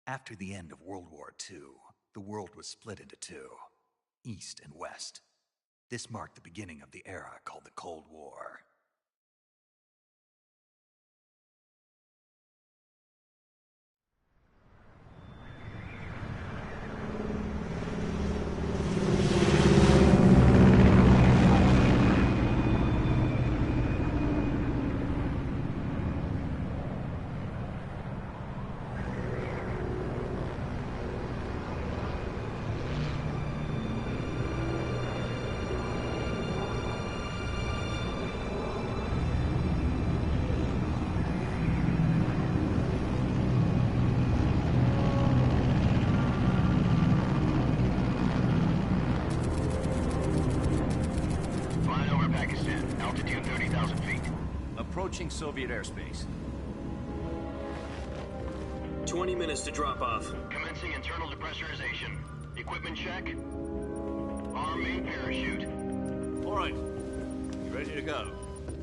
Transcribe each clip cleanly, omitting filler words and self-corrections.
After the end of World War II, the world was split into two, East and West. This marked the beginning of the era called the Cold War. Approaching Soviet airspace. 20 minutes to drop off. Commencing internal depressurization. Equipment check. Arm main parachute. All right. You ready to go?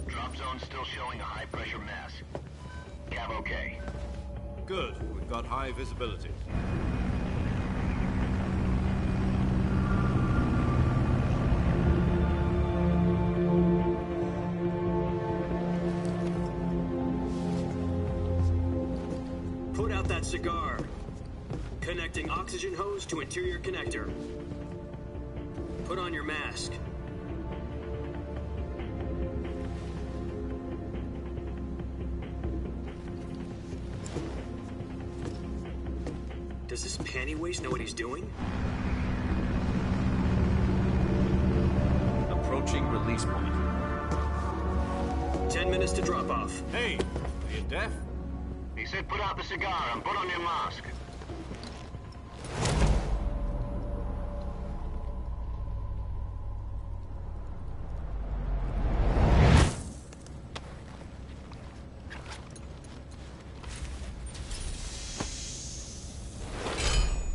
Drop zone still showing a high pressure mass. Cav okay. Good. We've got high visibility. Cigar. Connecting oxygen hose to interior connector. Put on your mask. Does this panty waste know what he's doing? Approaching release point. 10 minutes to drop off. Hey, are you deaf? He said put out the cigar and put on your mask.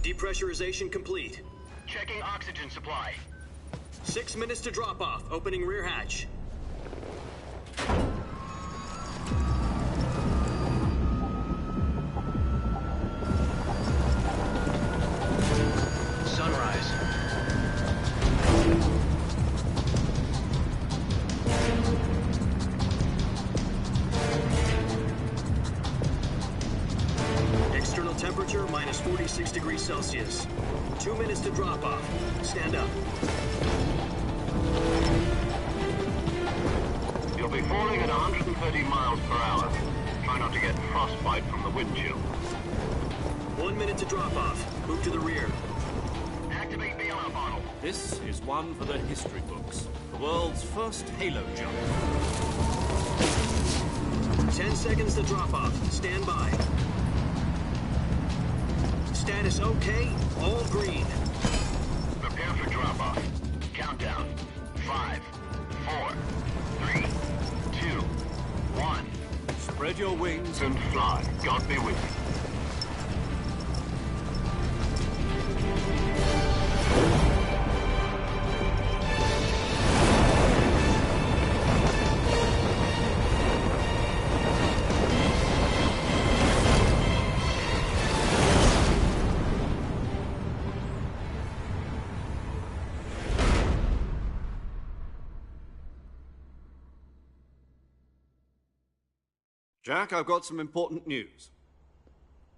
Depressurization complete. Checking oxygen supply. 6 minutes to drop off. Opening rear hatch. Temperature minus 46 degrees Celsius. 2 minutes to drop off. Stand up. You'll be falling at 130 miles per hour. Try not to get frostbite from the wind chill. 1 minute to drop off. Move to the rear. Activate the yellow bottle. This is one for the history books. The world's first halo jump. 10 seconds to drop off. Stand by. Status okay, all green. Prepare for drop-off. Countdown. 5, 4, 3, 2, 1. Spread your wings And fly. God be with you. Jack, I've got some important news.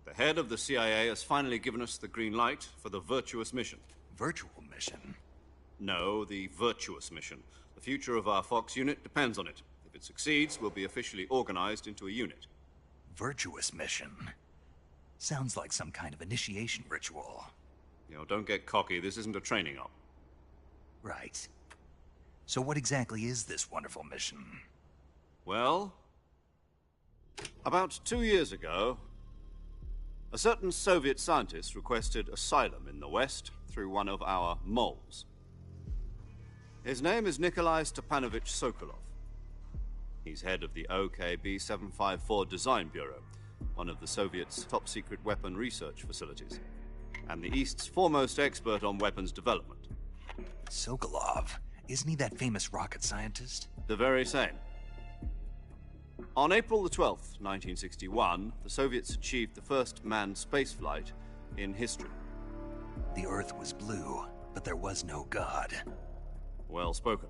The head of the CIA has finally given us the green light for the Virtuous mission. Virtual mission? No, the Virtuous mission. The future of our Fox unit depends on it. If it succeeds, we'll be officially organized into a unit. Virtuous mission? Sounds like some kind of initiation ritual. You know, don't get cocky. This isn't a training op. Right. So what exactly is this wonderful mission? Well, about 2 years ago, a certain Soviet scientist requested asylum in the West through one of our moles. His name is Nikolai Stepanovich Sokolov. He's head of the OKB-754 Design Bureau, one of the Soviets' top-secret weapon research facilities, and the East's foremost expert on weapons development. Sokolov? Isn't he that famous rocket scientist? The very same. On April the 12th, 1961, the Soviets achieved the first manned spaceflight in history. The Earth was blue, but there was no God. Well spoken.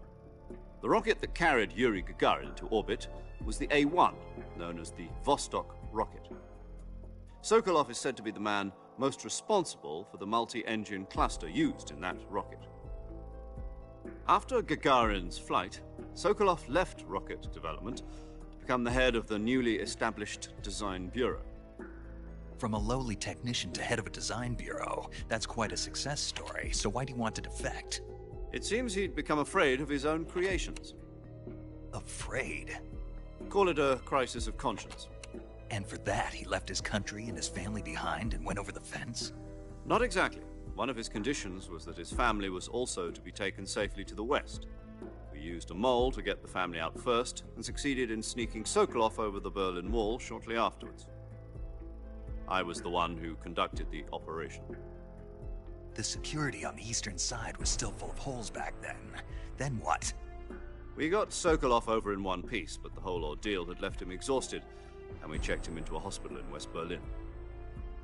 The rocket that carried Yuri Gagarin to orbit was the A-1, known as the Vostok rocket. Sokolov is said to be the man most responsible for the multi-engine cluster used in that rocket. After Gagarin's flight, Sokolov left rocket development to become the head of the newly established Design Bureau. From a lowly technician to head of a design bureau, that's quite a success story, so why do you want to defect? It seems he'd become afraid of his own creations. Afraid? Call it a crisis of conscience. And for that, he left his country and his family behind and went over the fence? Not exactly. One of his conditions was that his family was also to be taken safely to the west. We used a mole to get the family out first and succeeded in sneaking Sokolov over the Berlin Wall shortly afterwards. I was the one who conducted the operation. The security on the eastern side was still full of holes back then. Then what? We got Sokolov over in one piece, but the whole ordeal had left him exhausted, and we checked him into a hospital in West Berlin.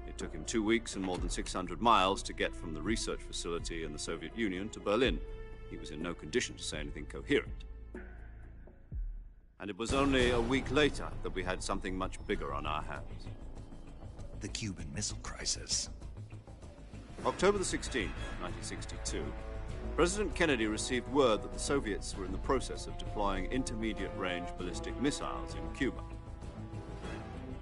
It took him 2 weeks and more than 600 miles to get from the research facility in the Soviet Union to Berlin. He was in no condition to say anything coherent. And it was only a week later that we had something much bigger on our hands. The Cuban Missile Crisis. October the 16th, 1962, President Kennedy received word that the Soviets were in the process of deploying intermediate-range ballistic missiles in Cuba.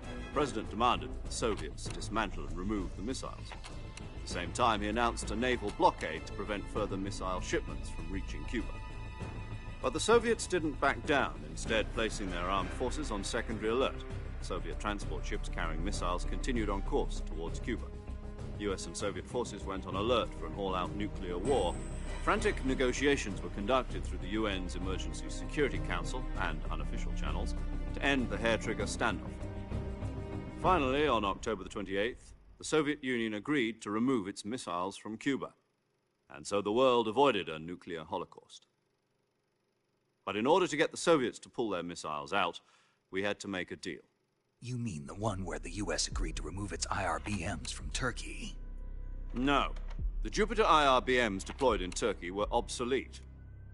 The President demanded that the Soviets dismantle and remove the missiles. At the same time, he announced a naval blockade to prevent further missile shipments from reaching Cuba. But the Soviets didn't back down, instead placing their armed forces on secondary alert. Soviet transport ships carrying missiles continued on course towards Cuba. US and Soviet forces went on alert for an all-out nuclear war. Frantic negotiations were conducted through the UN's Emergency Security Council and unofficial channels to end the hair-trigger standoff. Finally, on October the 28th, the Soviet Union agreed to remove its missiles from Cuba, and so the world avoided a nuclear holocaust. But in order to get the Soviets to pull their missiles out, we had to make a deal. You mean the one where the US agreed to remove its IRBMs from Turkey? No. The Jupiter IRBMs deployed in Turkey were obsolete,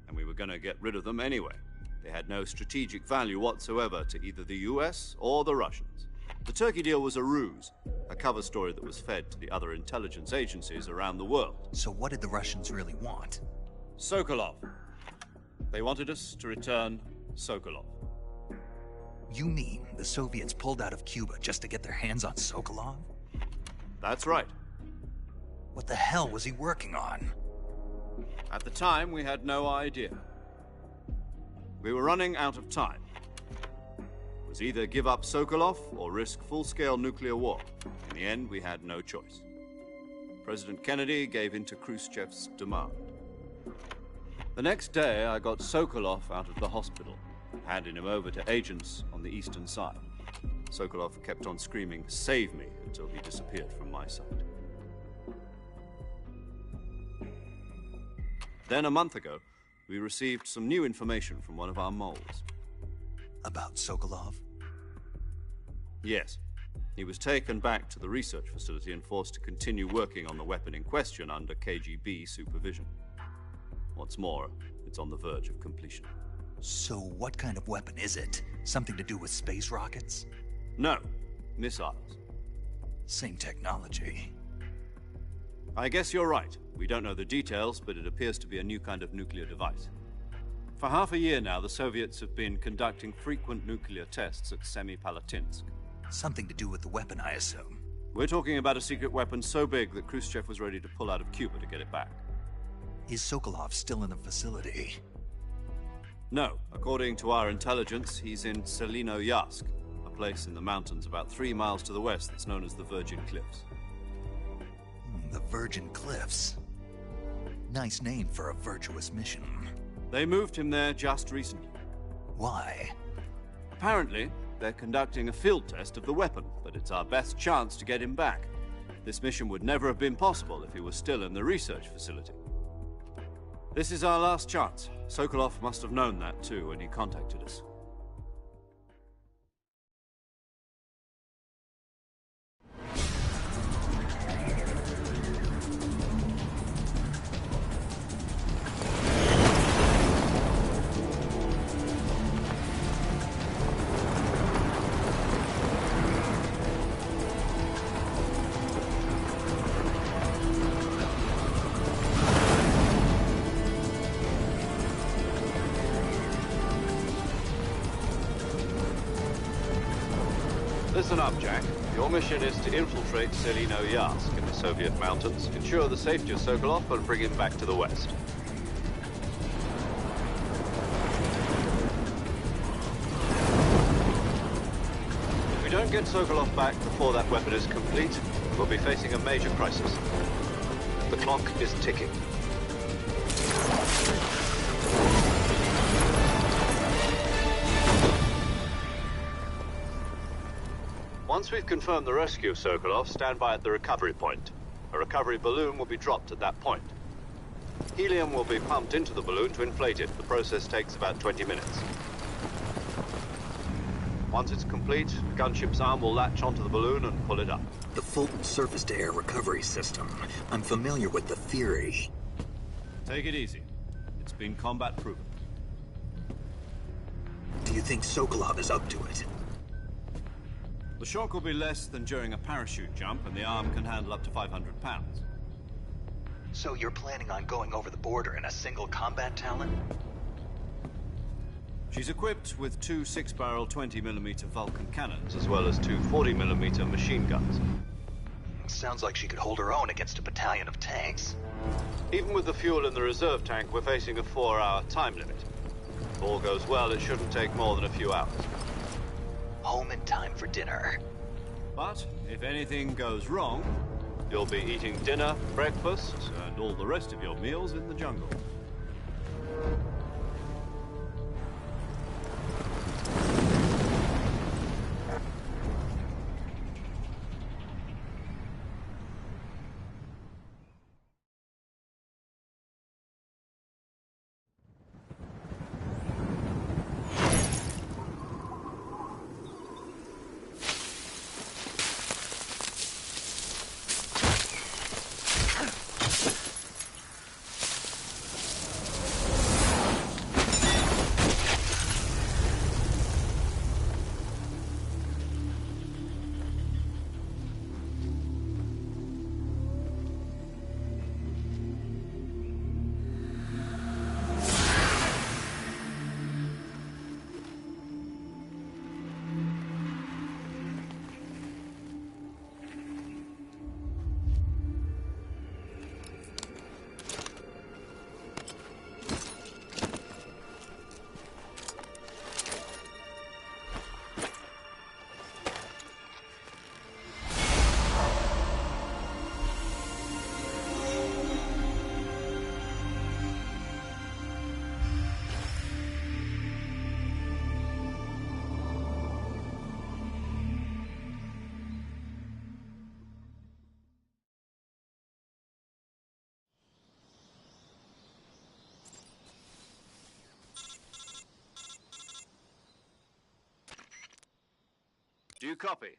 and we were going to get rid of them anyway. They had no strategic value whatsoever to either the US or the Russians. The Turkey deal was a ruse, a cover story that was fed to the other intelligence agencies around the world. So what did the Russians really want? Sokolov. They wanted us to return Sokolov. You mean the Soviets pulled out of Cuba just to get their hands on Sokolov? That's right. What the hell was he working on? At the time, we had no idea. We were running out of time. It was either give up Sokolov or risk full-scale nuclear war. In the end, we had no choice. President Kennedy gave in to Khrushchev's demand. The next day, I got Sokolov out of the hospital, handing him over to agents on the eastern side. Sokolov kept on screaming, "Save me," until he disappeared from my sight. Then, a month ago, we received some new information from one of our moles. About Sokolov? Yes. He was taken back to the research facility and forced to continue working on the weapon in question under KGB supervision. What's more, it's on the verge of completion. So what kind of weapon is it? Something to do with space rockets? No, missiles. Same technology. I guess you're right. We don't know the details, but it appears to be a new kind of nuclear device. For half a year now, the Soviets have been conducting frequent nuclear tests at Semipalatinsk. Something to do with the weapon, I assume. We're talking about a secret weapon so big that Khrushchev was ready to pull out of Cuba to get it back. Is Sokolov still in the facility? No. According to our intelligence, he's in Selinoyarsk, a place in the mountains about 3 miles to the west that's known as the Virgin Cliffs. The Virgin Cliffs. Nice name for a virtuous mission. They moved him there just recently. Why? Apparently, they're conducting a field test of the weapon, but it's our best chance to get him back. This mission would never have been possible if he was still in the research facility. This is our last chance. Sokolov must have known that too when he contacted us. Listen up, Jack. Your mission is to infiltrate Selino Yask in the Soviet mountains, ensure the safety of Sokolov, and bring him back to the West. If we don't get Sokolov back before that weapon is complete, we'll be facing a major crisis. The clock is ticking. Once we've confirmed the rescue of Sokolov, stand by at the recovery point. A recovery balloon will be dropped at that point. Helium will be pumped into the balloon to inflate it. The process takes about 20 minutes. Once it's complete, the gunship's arm will latch onto the balloon and pull it up. The Fulton surface-to-air recovery system. I'm familiar with the theory. Take it easy. It's been combat-proven. Do you think Sokolov is up to it? The shock will be less than during a parachute jump, and the arm can handle up to 500 pounds. So you're planning on going over the border in a single combat Talon? She's equipped with two 6-barrel 20mm Vulcan cannons, as well as two 40mm machine guns. Sounds like she could hold her own against a battalion of tanks. Even with the fuel in the reserve tank, we're facing a 4-hour time limit. If all goes well, it shouldn't take more than a few hours. Home in time for dinner. But if anything goes wrong, you'll be eating dinner, breakfast, and all the rest of your meals in the jungle. Do you copy?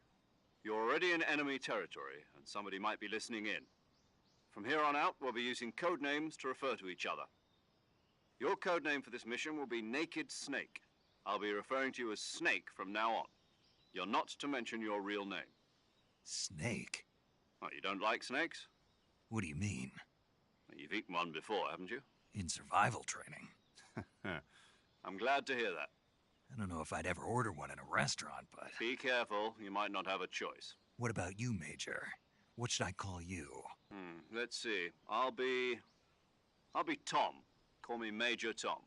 You're already in enemy territory, and somebody might be listening in. From here on out, we'll be using code names to refer to each other. Your code name for this mission will be Naked Snake. I'll be referring to you as Snake from now on. You're not to mention your real name. Snake? Oh, you don't like snakes? What do you mean? You've eaten one before, haven't you? In survival training. I'm glad to hear that. I don't know if I'd ever order one in a restaurant, but... Be careful, you might not have a choice. What about you, Major? What should I call you? Let's see. I'll be Tom. Call me Major Tom.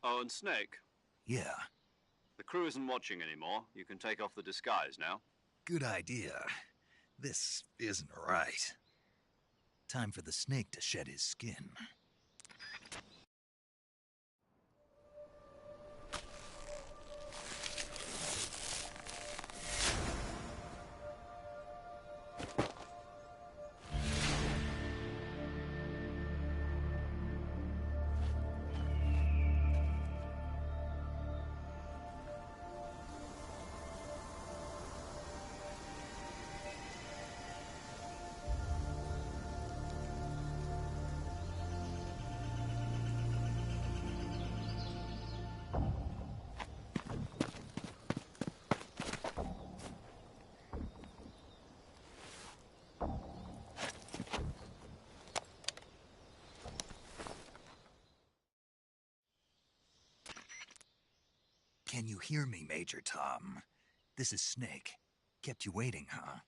Oh, and Snake. Yeah. The crew isn't watching anymore. You can take off the disguise now. Good idea. This isn't right. Time for the snake to shed his skin. Can you hear me, Major Tom? This is Snake. Kept you waiting, huh?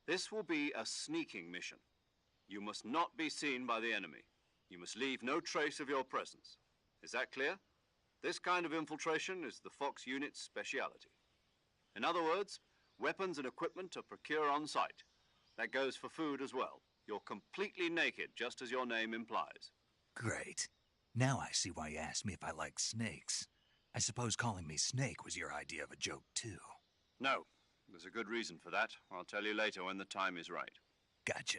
This will be a sneaking mission. You must not be seen by the enemy. You must leave no trace of your presence. Is that clear? This kind of infiltration is the Fox unit's speciality. In other words, weapons and equipment are procured on site. That goes for food as well. You're completely naked, just as your name implies. Great. Now I see why you asked me if I like snakes. I suppose calling me Snake was your idea of a joke, too. No, there's a good reason for that. I'll tell you later when the time is right. Gotcha.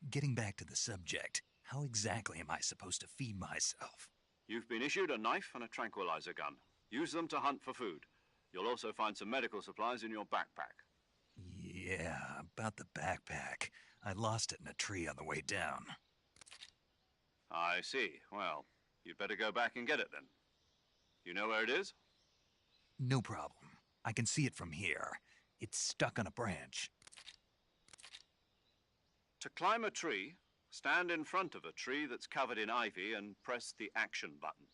Getting back to the subject, how exactly am I supposed to feed myself? You've been issued a knife and a tranquilizer gun. Use them to hunt for food. You'll also find some medical supplies in your backpack. Yeah, about the backpack. I lost it in a tree on the way down. I see. Well, you'd better go back and get it then. You know where it is? No problem. I can see it from here. It's stuck on a branch. To climb a tree, stand in front of a tree that's covered in ivy and press the action button.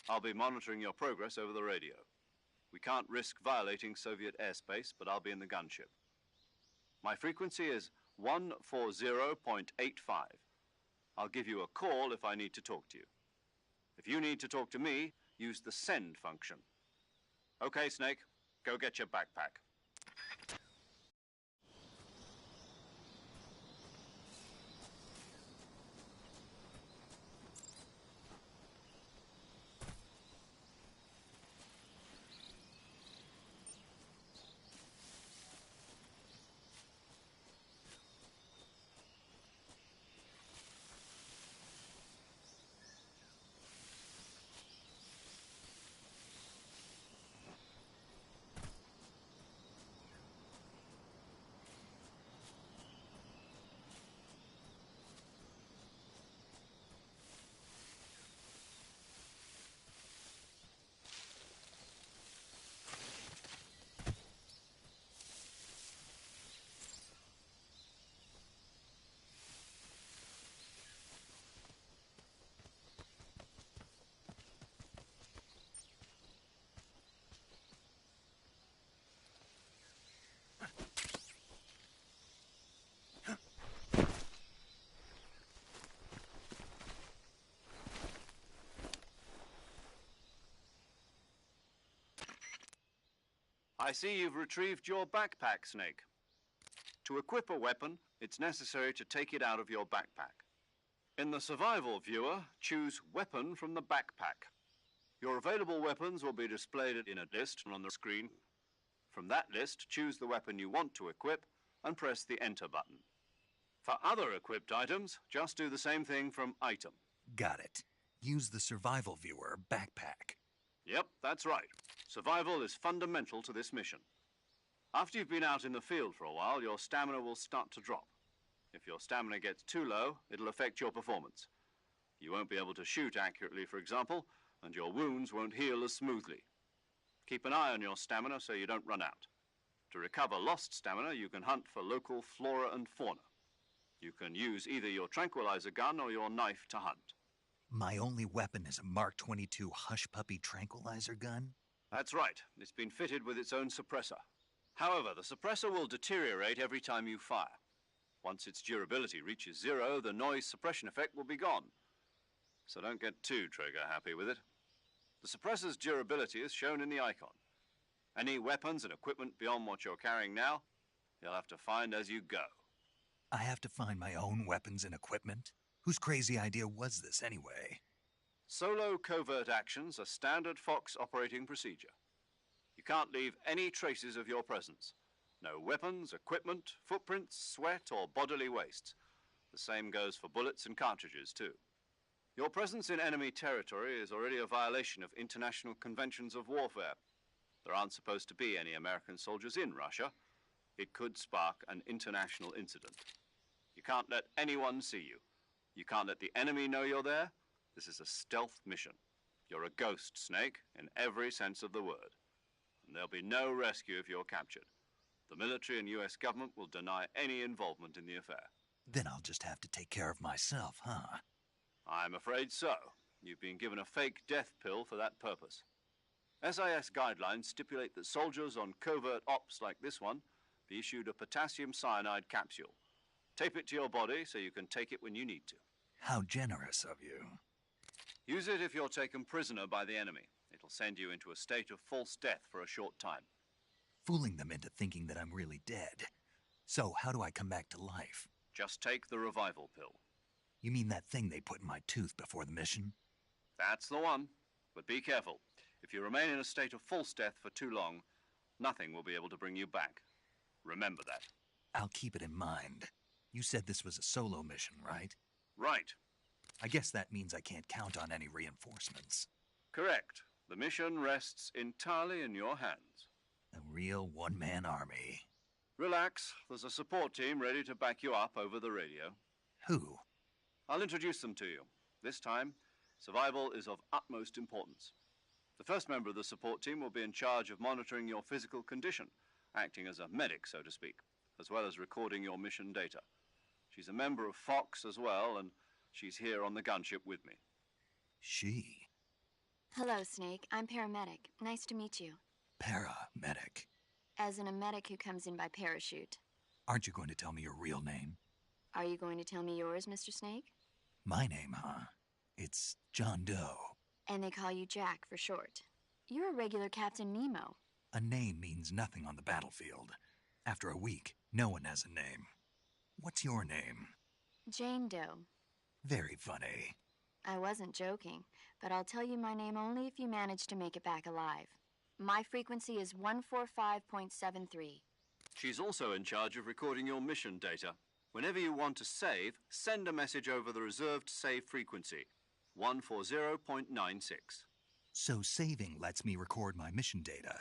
I'll be monitoring your progress over the radio. We can't risk violating Soviet airspace, but I'll be in the gunship. My frequency is 140.85. I'll give you a call if I need to talk to you. If you need to talk to me, use the send function. Okay, Snake, go get your backpack. I see you've retrieved your backpack, Snake. To equip a weapon, it's necessary to take it out of your backpack. In the survival viewer, choose Weapon from the backpack. Your available weapons will be displayed in a list on the screen. From that list, choose the weapon you want to equip and press the Enter button. For other equipped items, just do the same thing from Item. Got it. Use the survival viewer backpack. Yep, that's right. Survival is fundamental to this mission. After you've been out in the field for a while, your stamina will start to drop. If your stamina gets too low, it'll affect your performance. You won't be able to shoot accurately, for example, and your wounds won't heal as smoothly. Keep an eye on your stamina so you don't run out. To recover lost stamina, you can hunt for local flora and fauna. You can use either your tranquilizer gun or your knife to hunt. My only weapon is a Mark 22 Hush Puppy tranquilizer gun? That's right. It's been fitted with its own suppressor. However, the suppressor will deteriorate every time you fire. Once its durability reaches 0, the noise suppression effect will be gone. So don't get too trigger happy with it. The suppressor's durability is shown in the icon. Any weapons and equipment beyond what you're carrying now, you'll have to find as you go. I have to find my own weapons and equipment? Whose crazy idea was this, anyway? Solo covert actions are standard Fox operating procedure. You can't leave any traces of your presence. No weapons, equipment, footprints, sweat, or bodily waste. The same goes for bullets and cartridges, too. Your presence in enemy territory is already a violation of international conventions of warfare. There aren't supposed to be any American soldiers in Russia. It could spark an international incident. You can't let anyone see you. You can't let the enemy know you're there. This is a stealth mission. You're a ghost, Snake, in every sense of the word. And there'll be no rescue if you're captured. The military and US government will deny any involvement in the affair. Then I'll just have to take care of myself, huh? I'm afraid so. You've been given a fake death pill for that purpose. SAS guidelines stipulate that soldiers on covert ops like this one be issued a potassium cyanide capsule. Tape it to your body so you can take it when you need to. How generous of you. Use it if you're taken prisoner by the enemy. It'll send you into a state of false death for a short time. Fooling them into thinking that I'm really dead. So, how do I come back to life? Just take the revival pill. You mean that thing they put in my tooth before the mission? That's the one. But be careful. If you remain in a state of false death for too long, nothing will be able to bring you back. Remember that. I'll keep it in mind. You said this was a solo mission, right? Right. I guess that means I can't count on any reinforcements. Correct. The mission rests entirely in your hands. A real one-man army. Relax. There's a support team ready to back you up over the radio. Who? I'll introduce them to you. This time, survival is of utmost importance. The first member of the support team will be in charge of monitoring your physical condition, acting as a medic, so to speak, as well as recording your mission data. She's a member of Fox as well, and she's here on the gunship with me. She? Hello, Snake. I'm paramedic. Nice to meet you. Paramedic. As in a medic who comes in by parachute. Aren't you going to tell me your real name? Are you going to tell me yours, Mr. Snake? My name, huh? It's John Doe. And they call you Jack for short. You're a regular Captain Nemo. A name means nothing on the battlefield. After a week, no one has a name. What's your name? Jane Doe. Very funny. I wasn't joking, but I'll tell you my name only if you manage to make it back alive. My frequency is 145.73. She's also in charge of recording your mission data. Whenever you want to save, send a message over the reserved save frequency, 140.96. So saving lets me record my mission data.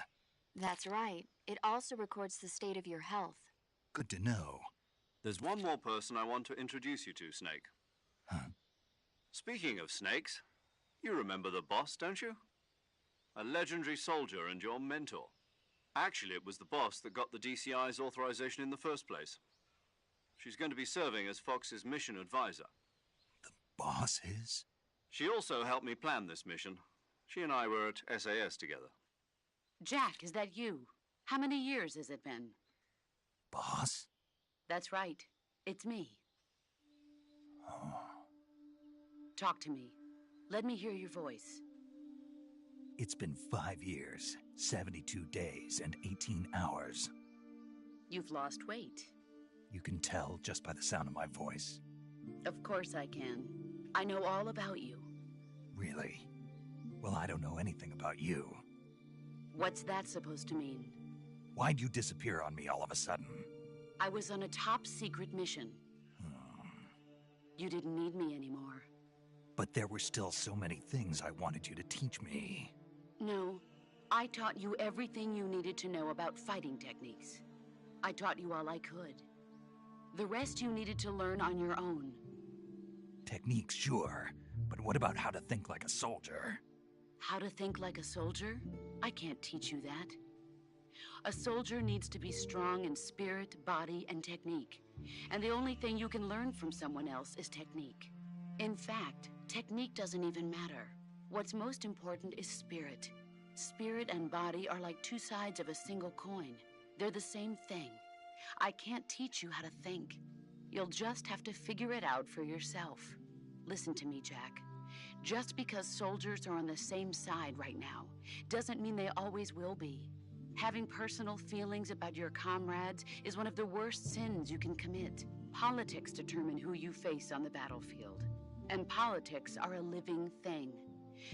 That's right. It also records the state of your health. Good to know. There's one more person I want to introduce you to, Snake. Huh? Speaking of snakes, you remember the boss, don't you? A legendary soldier and your mentor. Actually, it was the boss that got the DCI's authorization in the first place. She's going to be serving as Fox's mission advisor. The boss is? She also helped me plan this mission. She and I were at SAS together. Jack, is that you? How many years has it been? Boss? That's right. It's me. Oh. Talk to me. Let me hear your voice. It's been 5 years, 72 days, and 18 hours. You've lost weight. You can tell just by the sound of my voice. Of course I can. I know all about you. Really? Well, I don't know anything about you. What's that supposed to mean? Why'd you disappear on me all of a sudden? I was on a top-secret mission. You didn't need me anymore. But there were still so many things I wanted you to teach me. No, I taught you everything you needed to know about fighting techniques. I taught you all I could. The rest you needed to learn on your own. Techniques, sure. But what about how to think like a soldier? How to think like a soldier? I can't teach you that. A soldier needs to be strong in spirit, body, and technique. And the only thing you can learn from someone else is technique. In fact, technique doesn't even matter. What's most important is spirit. Spirit and body are like two sides of a single coin. They're the same thing. I can't teach you how to think. You'll just have to figure it out for yourself. Listen to me, Jack. Just because soldiers are on the same side right now doesn't mean they always will be. Having personal feelings about your comrades is one of the worst sins you can commit. Politics determine who you face on the battlefield. And politics are a living thing.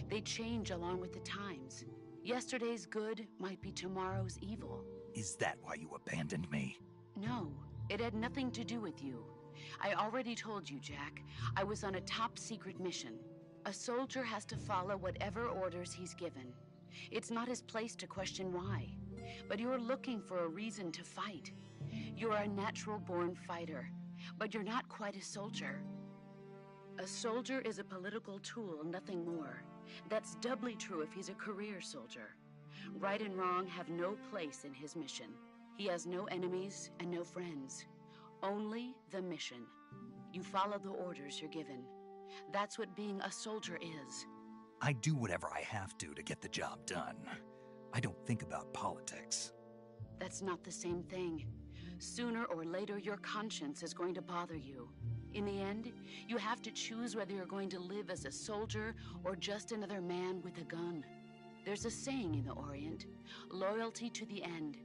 They change along with the times. Yesterday's good might be tomorrow's evil. Is that why you abandoned me? No, it had nothing to do with you. I already told you, Jack. I was on a top-secret mission. A soldier has to follow whatever orders he's given. It's not his place to question why. But you're looking for a reason to fight. You're a natural-born fighter, but you're not quite a soldier. A soldier is a political tool, nothing more. That's doubly true if he's a career soldier. Right and wrong have no place in his mission. He has no enemies and no friends. Only the mission. You follow the orders you're given. That's what being a soldier is. I do whatever I have to get the job done. I don't think about politics. That's not the same thing. Sooner or later, your conscience is going to bother you. In the end, you have to choose whether you're going to live as a soldier or just another man with a gun. There's a saying in the Orient, loyalty to the end.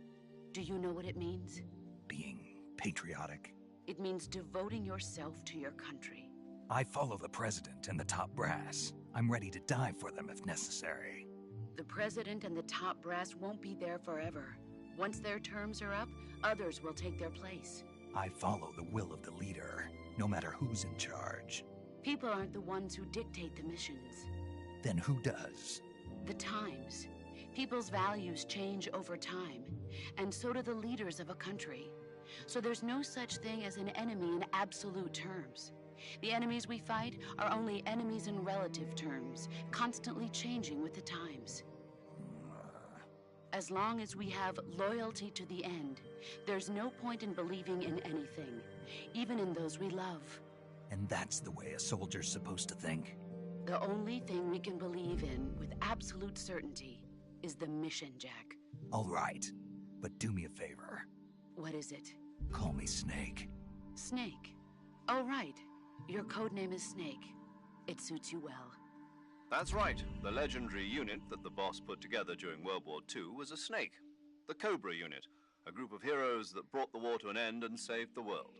Do you know what it means? Being patriotic. It means devoting yourself to your country. I follow the president and the top brass. I'm ready to die for them if necessary. The president and the top brass won't be there forever. Once their terms are up, others will take their place. I follow the will of the leader, no matter who's in charge. People aren't the ones who dictate the missions. Then who does? The times. People's values change over time, and so do the leaders of a country. So there's no such thing as an enemy in absolute terms. The enemies we fight are only enemies in relative terms, constantly changing with the times. As long as we have loyalty to the end, there's no point in believing in anything, even in those we love. And that's the way a soldier's supposed to think? The only thing we can believe in with absolute certainty is the mission, Jack. All right, but do me a favor. What is it? Call me Snake. Snake. Oh, right. Your code name is Snake. It suits you well. That's right. The legendary unit that the boss put together during World War II was a snake. The Cobra unit, a group of heroes that brought the war to an end and saved the world.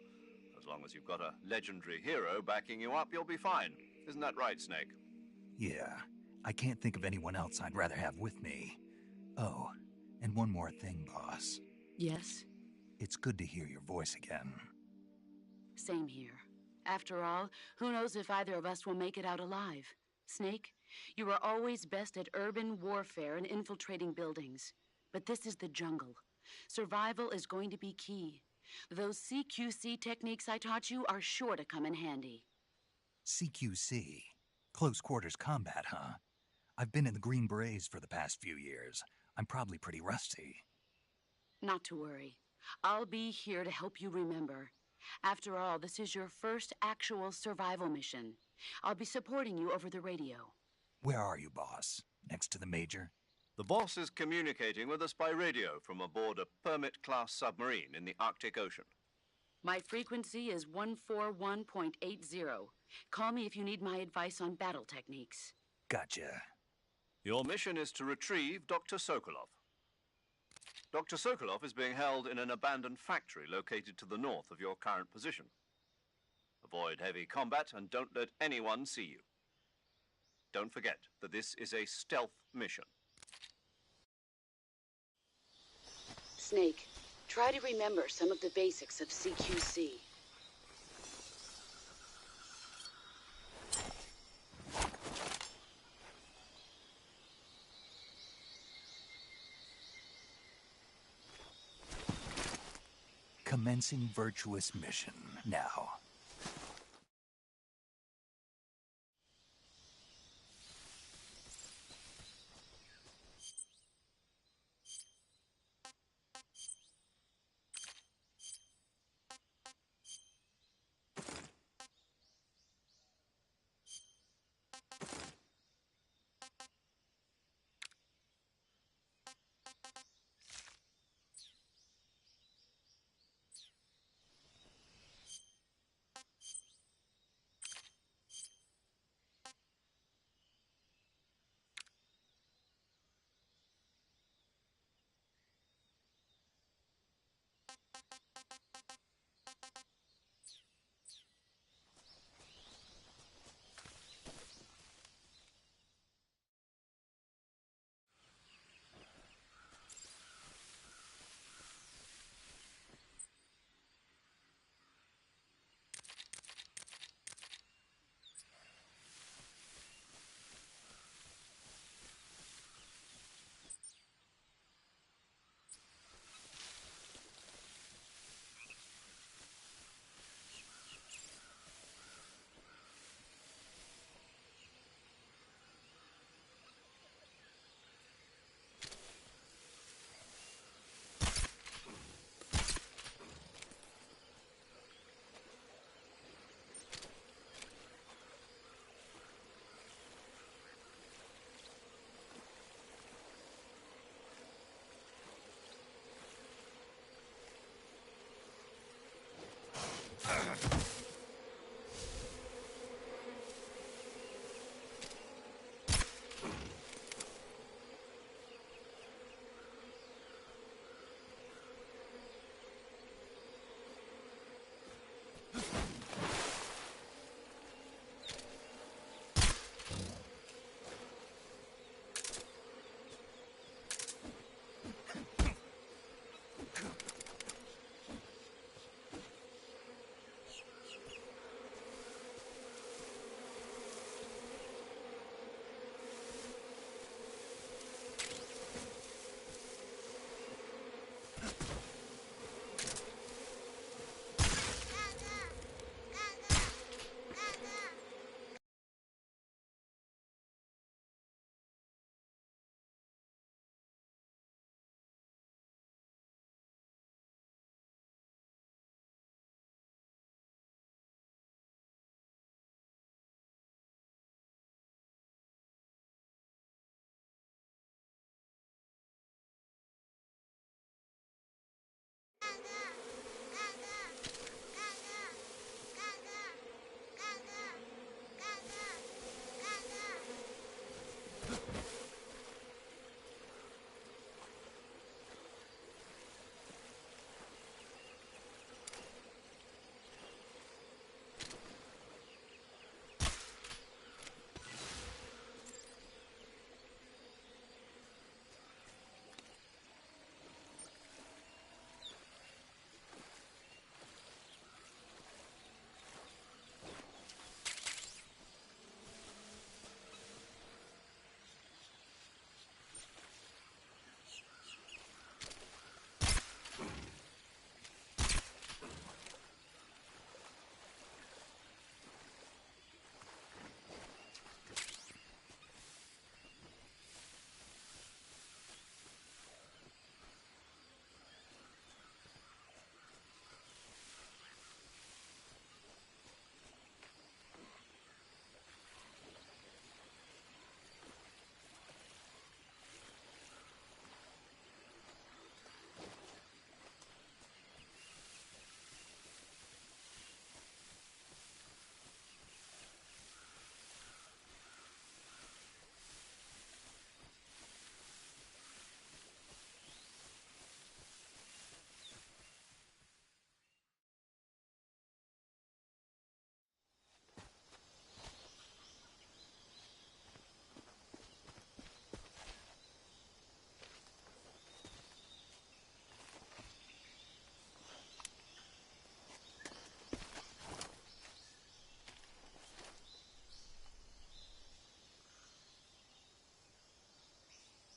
As long as you've got a legendary hero backing you up, you'll be fine. Isn't that right, Snake? Yeah, I can't think of anyone else I'd rather have with me. Oh, and one more thing, boss. Yes? It's good to hear your voice again. Same here. After all, who knows if either of us will make it out alive? Snake, you are always best at urban warfare and infiltrating buildings. But this is the jungle. Survival is going to be key. Those CQC techniques I taught you are sure to come in handy. CQC? Close quarters combat, huh? I've been in the Green Berets for the past few years. I'm probably pretty rusty. Not to worry. I'll be here to help you remember. After all, this is your first actual survival mission. I'll be supporting you over the radio. Where are you, boss? Next to the Major? The boss is communicating with us by radio from aboard a Permit-class submarine in the Arctic Ocean. My frequency is 141.80. Call me if you need my advice on battle techniques. Gotcha. Your mission is to retrieve Dr. Sokolov. Dr. Sokolov is being held in an abandoned factory located to the north of your current position. Avoid heavy combat and don't let anyone see you. Don't forget that this is a stealth mission. Snake, try to remember some of the basics of CQC. Commencing virtuous mission now.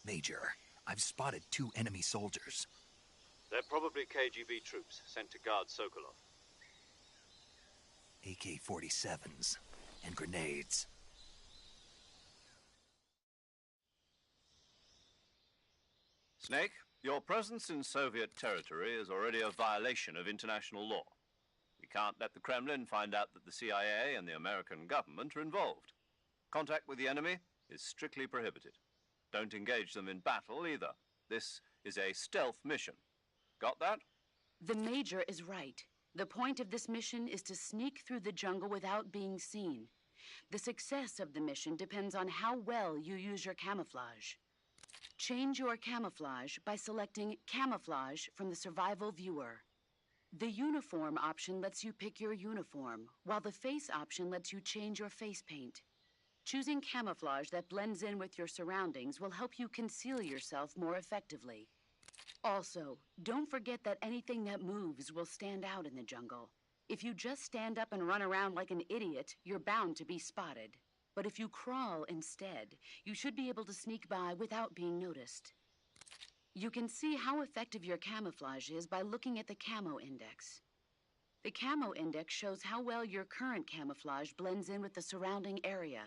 Major, I've spotted 2 enemy soldiers. They're probably KGB troops sent to guard Sokolov. AK-47s and grenades. Snake, your presence in Soviet territory is already a violation of international law. We can't let the Kremlin find out that the CIA and the American government are involved. Contact with the enemy is strictly prohibited. Don't engage them in battle either. This is a stealth mission. Got that? The Major is right. The point of this mission is to sneak through the jungle without being seen. The success of the mission depends on how well you use your camouflage. Change your camouflage by selecting Camouflage from the Survival Viewer. The Uniform option lets you pick your uniform, while the Face option lets you change your face paint. Choosing camouflage that blends in with your surroundings will help you conceal yourself more effectively. Also, don't forget that anything that moves will stand out in the jungle. If you just stand up and run around like an idiot, you're bound to be spotted. But if you crawl instead, you should be able to sneak by without being noticed. You can see how effective your camouflage is by looking at the Camo Index. The Camo Index shows how well your current camouflage blends in with the surrounding area.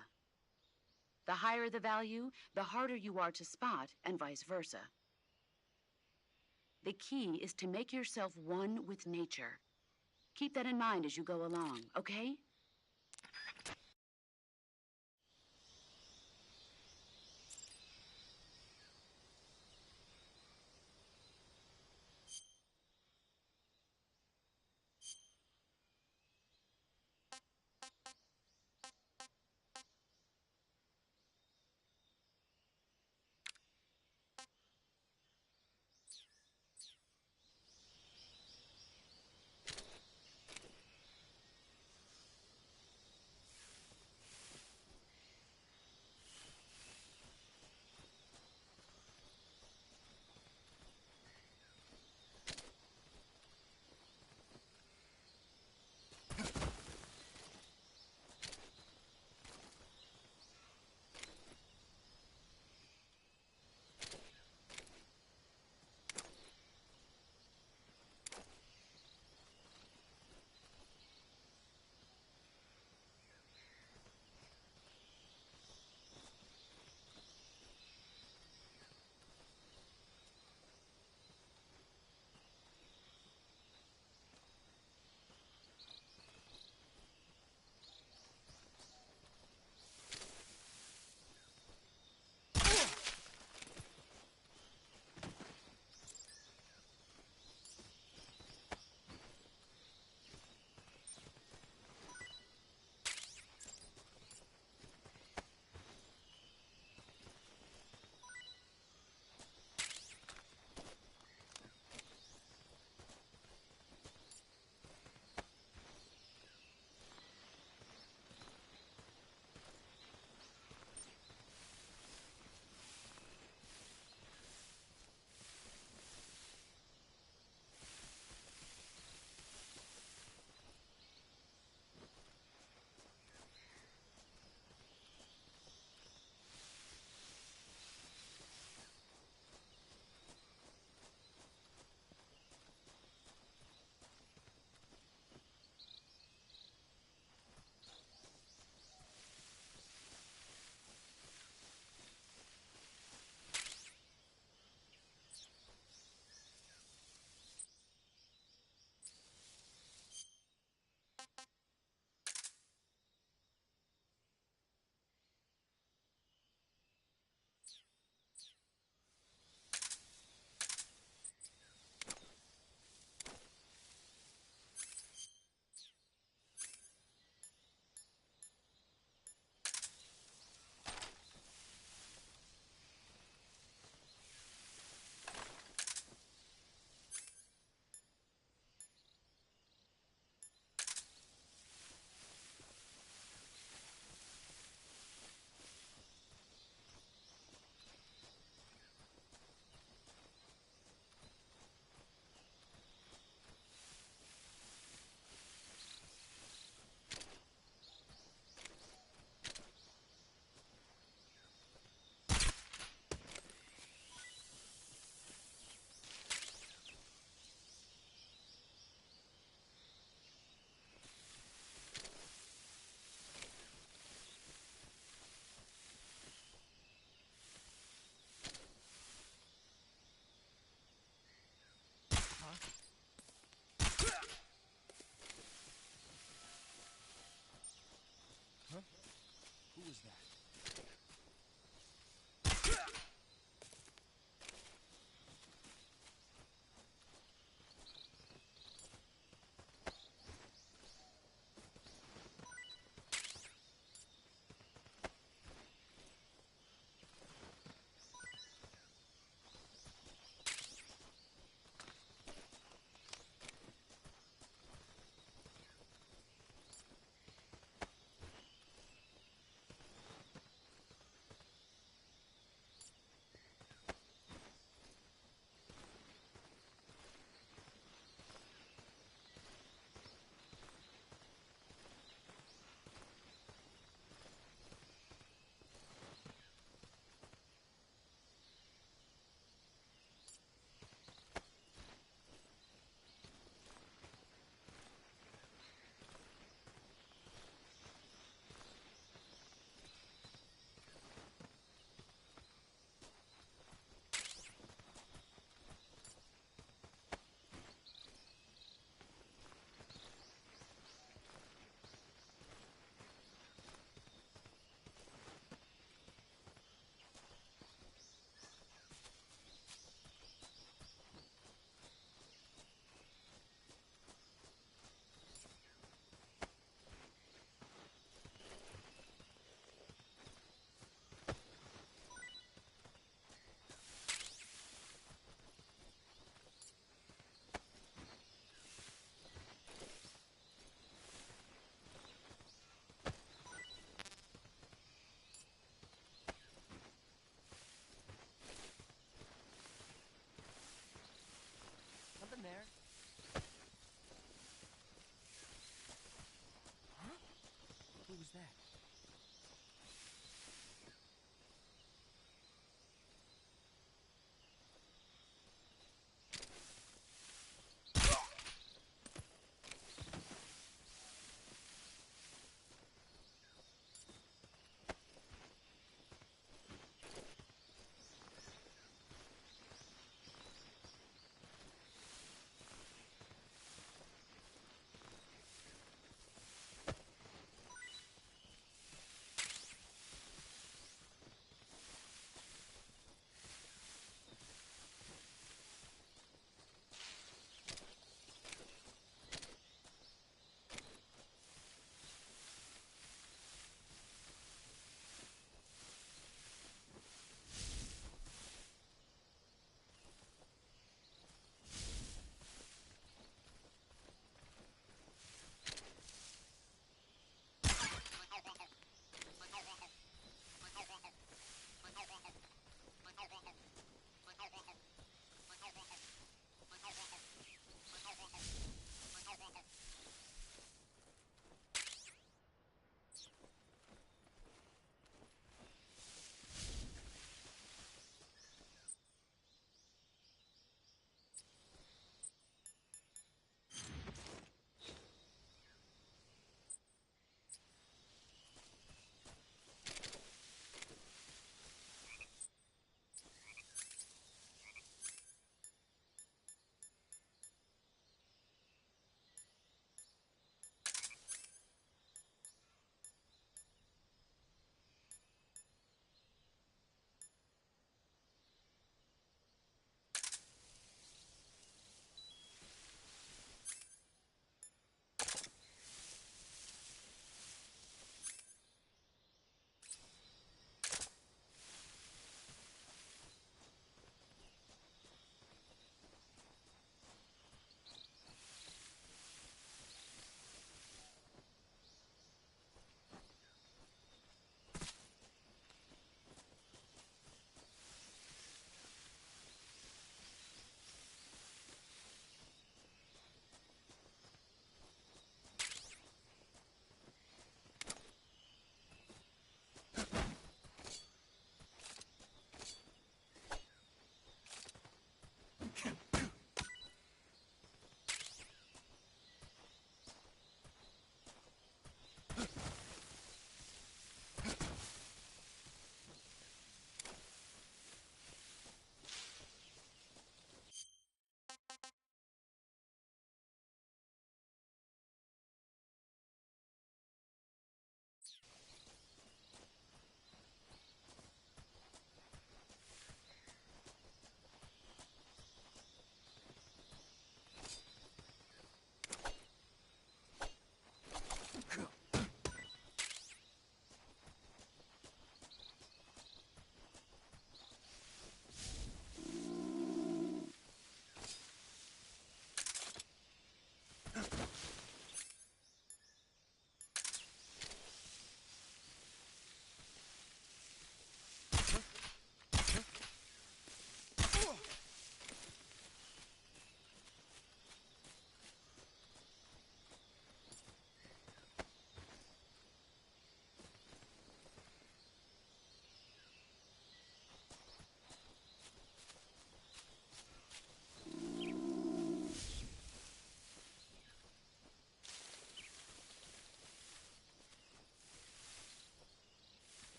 The higher the value, the harder you are to spot, and vice versa. The key is to make yourself one with nature. Keep that in mind as you go along, okay?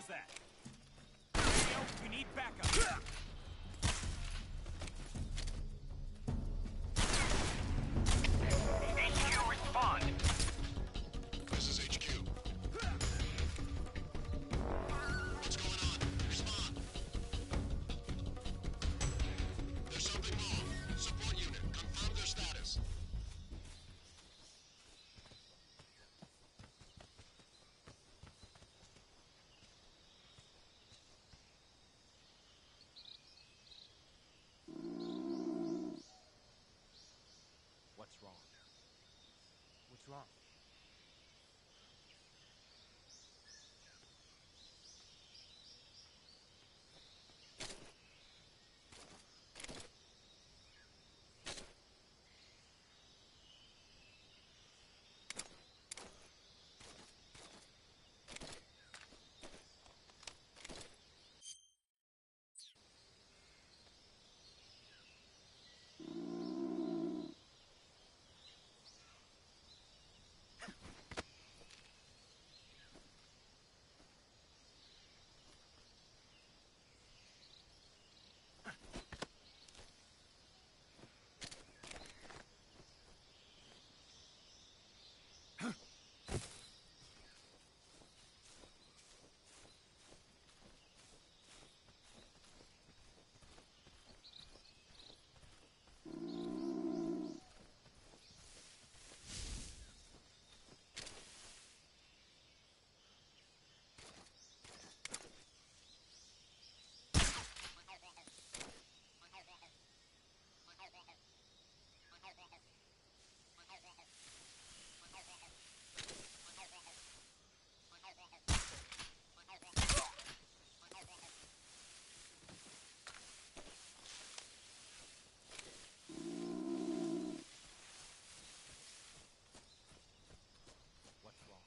Who's that? Radio, we need backup. HQ, respond. This is HQ. What's going on? Respond. There's something wrong. Support unit, confirm their status. What's wrong? What's wrong? What's wrong?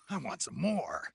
I want some more.